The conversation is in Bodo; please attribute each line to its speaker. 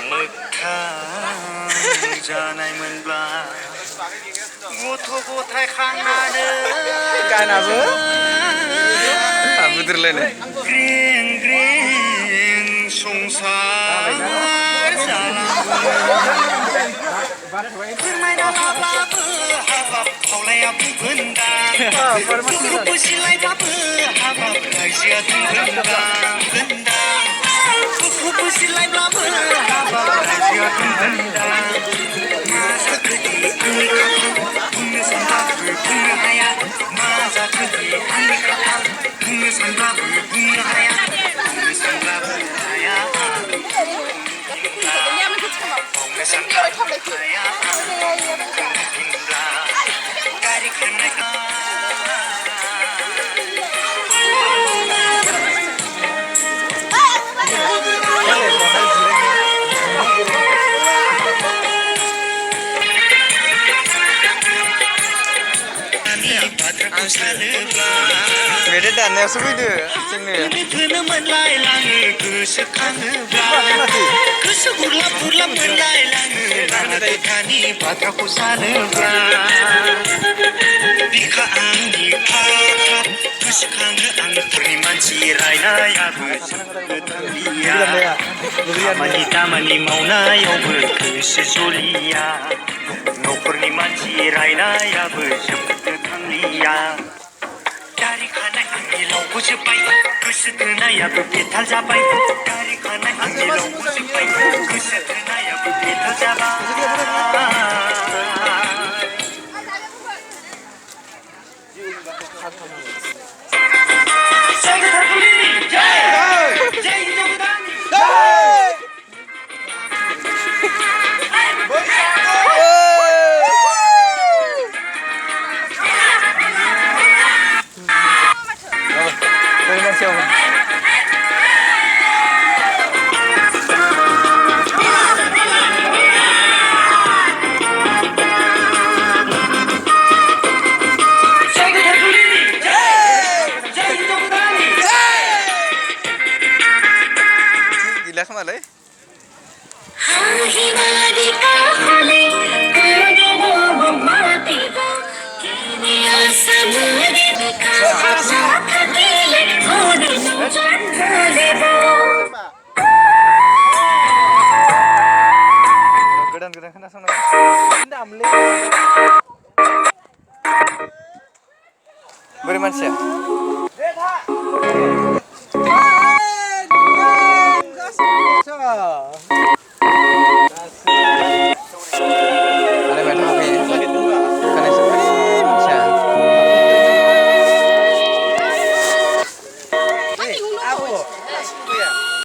Speaker 1: मोगथां जानायमोनब्ला गथ' गथाय खांनानै
Speaker 2: गानाबो बुद्रुलायनाय
Speaker 1: ग्रें ग्रें संसार जानांगौमोन फोरमायना लाब्लाबो हाबाब खावलाया बुंगोनदा दुखु सिलायब्लाबो हाबाब रायजोआ दुंगोनदा दुखु सिलायब्लाबो हाबाब रायजोआ दुंगोनदा मा जाखोदि आंनि खाफाल बुंनो सानब्लाबो बुंनो हाया मा जाखोदि आंनि खाफाल बुंनो सानब्लाबो बुंनो हाया बुंनो सानब्लाबो हाया बुंनो सानब्लाबो हाया गारि खारनाय
Speaker 2: मेरे दाननायावसो फैदो जोंनो
Speaker 1: बेखौनो मोनलायलाङो गोसोखाङोब्ला गोसो गुरलाब गुरलाब मोनलायलाङो लानाथानि बाथ्राखौ सानोब्ला बिखा आंनि खाब गोसोखाङो आंफोरनि मानसि रायनायाबो थांलिया खामानि दामानि मावनायावबो गोसो जलिया न'खरनि मानसि रायनायाबो जोबनो थांलिया गारि खानाय आंनि लावखौ जोब्बाय गोसो थोनायाबो बेथाल जाबाय गारि खानाय आंनि लावखौ जोब्बाय गोसो थोनायाबो बेथाल जाबाय
Speaker 2: gila kemana? Gedang-gedang kena sana. Beri manusia.